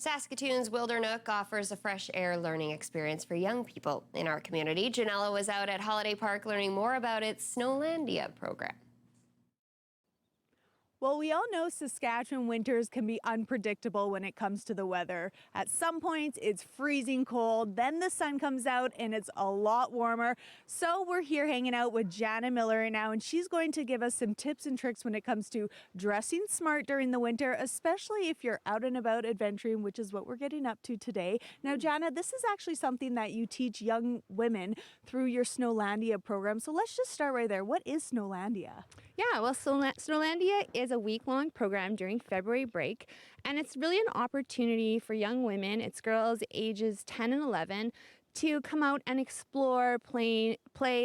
Saskatoon's Wildernook offers a fresh air learning experience for young people in our community. Janella was out at Holiday Park learning more about its Snowlandia program. Well, we all know Saskatchewan winters can be unpredictable when it comes to the weather. At some points, it's freezing cold, then the sun comes out and it's a lot warmer. So we're here hanging out with Jana Miller right now, and she's going to give us some tips and tricks when it comes to dressing smart during the winter, especially if you're out and about adventuring, which is what we're getting up to today. Now, Jana, this is actually something that you teach young women through your Snowlandia program. So let's just start right there. What is Snowlandia? Yeah, well, Snowlandia is a week-long program during February break, and it's really an opportunity for young women, it's girls ages 10 and 11, to come out and explore, play,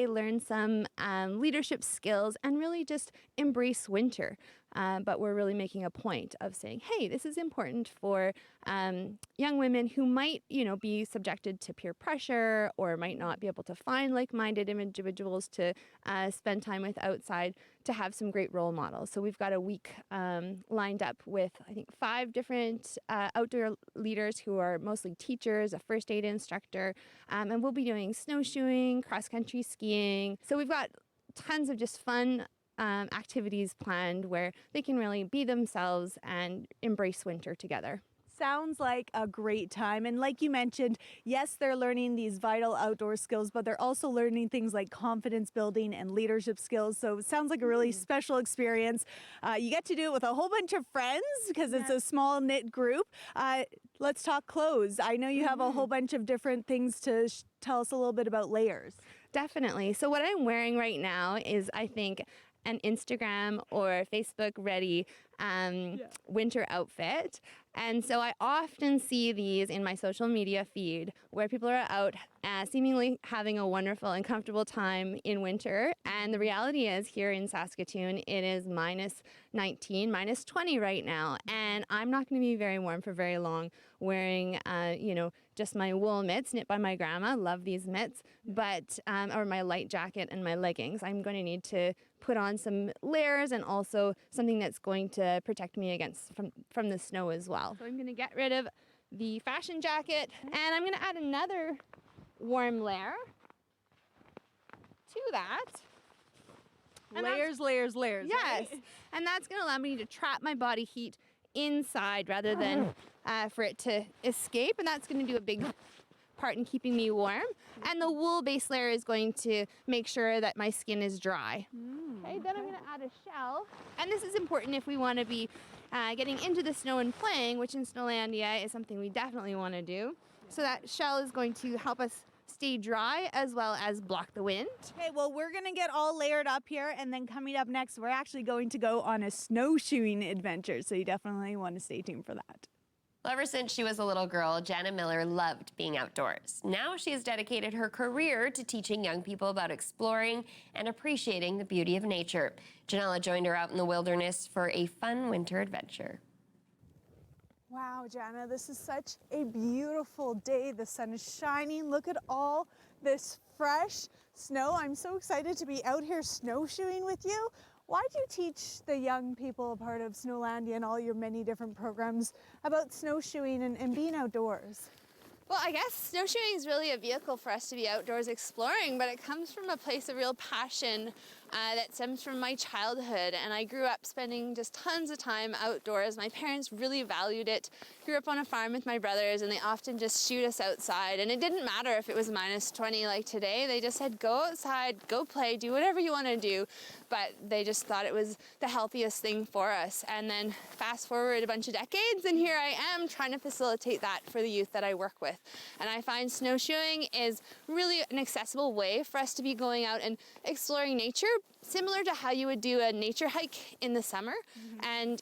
learn some leadership skills, and really just embrace winter. But we're really making a point of saying, hey, this is important for young women who might, be subjected to peer pressure or might not be able to find like-minded individuals to spend time with outside, to have some great role models. So we've got a week lined up with, I think, 5 different outdoor leaders who are mostly teachers, a first aid instructor, and we'll be doing snowshoeing, cross-country skiing. So we've got tons of just fun activities planned where they can really be themselves and embrace winter together. Sounds like a great time. And like you mentioned, yes, they're learning these vital outdoor skills, but they're also learning things like confidence building and leadership skills. So it sounds like a really special experience. You get to do it with a whole bunch of friends because it's a small knit group. Let's talk clothes. I know you have a whole bunch of different things to tell us a little bit about layers. Definitely. So what I'm wearing right now is, I think, an Instagram or Facebook ready winter outfit. And so I often see these in my social media feed where people are out seemingly having a wonderful and comfortable time in winter. And the reality is here in Saskatoon, it is minus 19, minus 20 right now. And I'm not going to be very warm for very long wearing, just my wool mitts knit by my grandma. Love these mitts, but or my light jacket and my leggings. I'm going to need to put on some layers and also something that's going to protect me from the snow as well. So I'm going to get rid of the fashion jacket and I'm going to add another warm layer to that. And layers. Yes, Right? and that's going to allow me to trap my body heat inside rather than for it to escape, and that's going to do a big part in keeping me warm. And the wool base layer is going to make sure that my skin is dry. Okay, then I'm going to add a shell. And this is important if we want to be getting into the snow and playing, which in Snowlandia is something we definitely want to do. So that shell is going to help us stay dry as well as block the wind. Okay, well, we're going to get all layered up here, and then coming up next, we're actually going to go on a snowshoeing adventure. So you definitely want to stay tuned for that. Well, ever since she was a little girl, Jana Miller loved being outdoors. Now she has dedicated her career to teaching young people about exploring and appreciating the beauty of nature. Janella joined her out in the wilderness for a fun winter adventure. Wow, Jana, this is such a beautiful day. The sun is shining. Look at all this fresh snow. I'm so excited to be out here snowshoeing with you. Why do you teach the young people a part of Snowlandia and all your many different programs about snowshoeing and being outdoors? Well, I guess snowshoeing is really a vehicle for us to be outdoors exploring, but it comes from a place of real passion that stems from my childhood. And I grew up spending just tons of time outdoors. My parents really valued it. Grew up on a farm with my brothers, and they often just shoot us outside. And it didn't matter if it was minus 20 like today. They just said, go outside, go play, do whatever you want to do. But they just thought it was the healthiest thing for us. And then fast forward a bunch of decades, and here I am trying to facilitate that for the youth that I work with. And I find snowshoeing is really an accessible way for us to be going out and exploring nature, similar to how you would do a nature hike in the summer. And,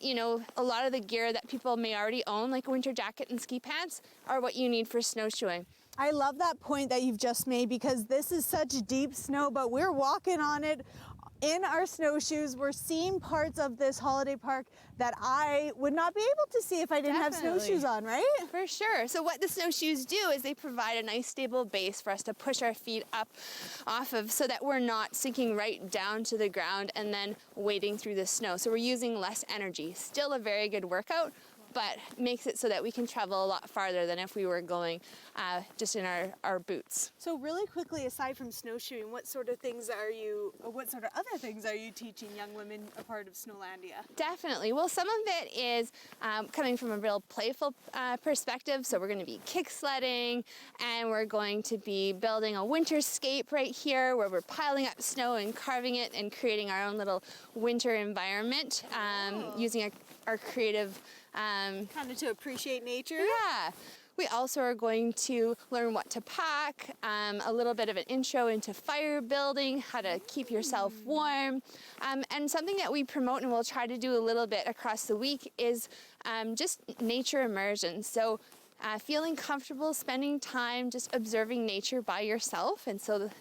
a lot of the gear that people may already own, like a winter jacket and ski pants, are what you need for snowshoeing. I love that point that you've just made, because this is such deep snow, but we're walking on it in our snowshoes. We're seeing parts of this holiday park that I would not be able to see if I didn't have snowshoes on, right? For sure. So what the snowshoes do is they provide a nice stable base for us to push our feet up off of, so that we're not sinking right down to the ground and then wading through the snow. So we're using less energy. Still a very good workout, but makes it so that we can travel a lot farther than if we were going just in our boots. So really quickly, aside from snowshoeing, what sort of other things are you teaching young women a part of Snowlandia? Definitely. Well, some of it is coming from a real playful perspective. So we're going to be kick sledding, and we're going to be building a winterscape right here where we're piling up snow and carving it and creating our own little winter environment using our creative... kind of to appreciate nature? Yeah. We also are going to learn what to pack, a little bit of an intro into fire building, how to keep yourself warm, and something that we promote and we'll try to do a little bit across the week is just nature immersion. So feeling comfortable spending time just observing nature by yourself, and so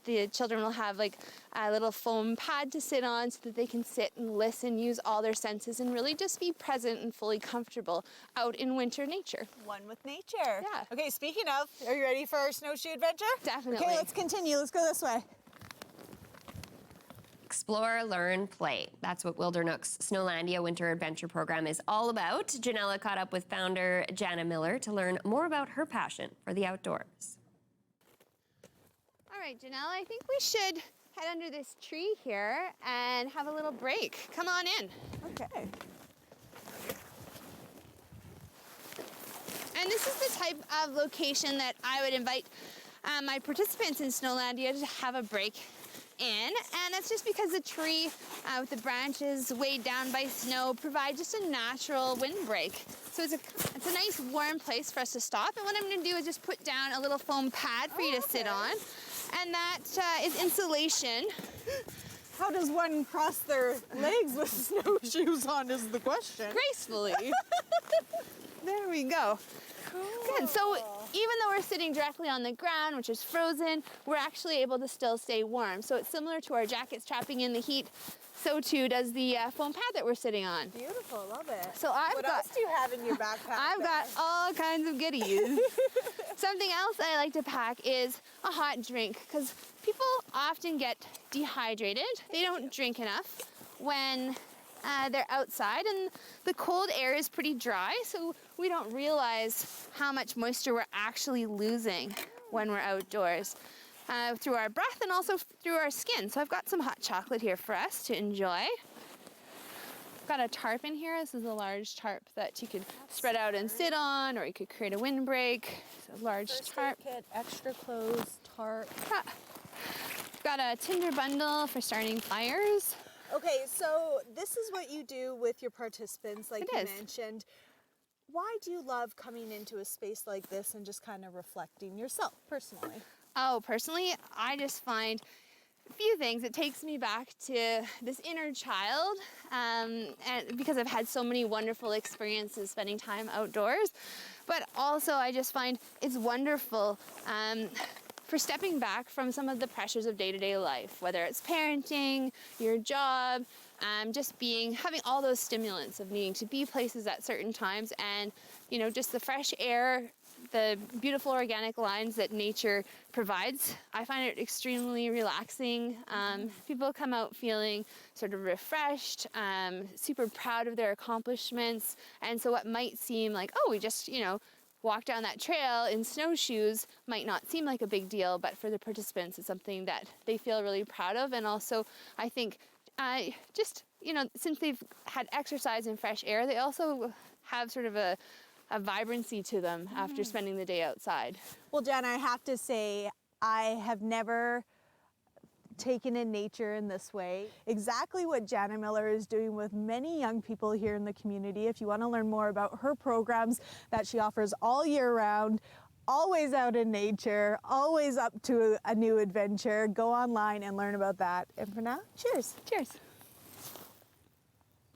the children will have like a little foam pad to sit on so that they can sit and listen, use all their senses, and really just be present and fully comfortable out in winter nature. One with nature. Yeah. Okay, speaking of, are you ready for our snowshoe adventure? Definitely. Okay, let's continue. Let's go this way. Explore, learn, play. That's what Wildernook's Snowlandia Winter Adventure Program is all about. Janella caught up with founder Jana Miller to learn more about her passion for the outdoors. All right, Janelle, I think we should head under this tree here and have a little break. Come on in. Okay. And this is the type of location that I would invite my participants in Snowlandia to have a break in, and that's just because the tree with the branches weighed down by snow provide just a natural windbreak. So it's a nice warm place for us to stop, and what I'm going to do is just put down a little foam pad for you to sit on, and that is insulation. How does one cross their legs with snowshoes on is the question. Gracefully. There we go. Cool. Good. So even though we're sitting directly on the ground, which is frozen, we're actually able to still stay warm. So it's similar to our jackets trapping in the heat. So too does the foam pad that we're sitting on. Beautiful, love it. So what else do you have in your backpack? I've got all kinds of goodies. Something else I like to pack is a hot drink, because people often get dehydrated. They don't drink enough when they're outside, and the cold air is pretty dry, so we don't realize how much moisture we're actually losing when we're outdoors through our breath and also through our skin. So I've got some hot chocolate here for us to enjoy. I've got a tarp in here. This is a large tarp that you could spread out and sit on, or you could create a windbreak. It's a large tarp. First aid kit, extra clothes, tarp. I've got a tinder bundle for starting fires. Okay, so this is what you do with your participants, like you mentioned. Why do you love coming into a space like this and just kind of reflecting yourself personally? Oh, personally, I just find a few things. It takes me back to this inner child, and because I've had so many wonderful experiences spending time outdoors. But also I just find it's wonderful for stepping back from some of the pressures of day-to-day life, whether it's parenting, your job, just having all those stimulants of needing to be places at certain times, and just the fresh air, the beautiful organic lines that nature provides. I find it extremely relaxing. People come out feeling sort of refreshed, super proud of their accomplishments, and so what might seem like, oh, we just, walk down that trail in snowshoes might not seem like a big deal, but for the participants, it's something that they feel really proud of. And also, I think since they've had exercise and fresh air, they also have sort of a vibrancy to them after spending the day outside. Well, Jen, I have to say, I have never taken in nature in this way. Exactly what Jana Miller is doing with many young people here in the community. If you want to learn more about her programs that she offers all year round, always out in nature, always up to a new adventure, go online and learn about that. And for now, cheers. Cheers.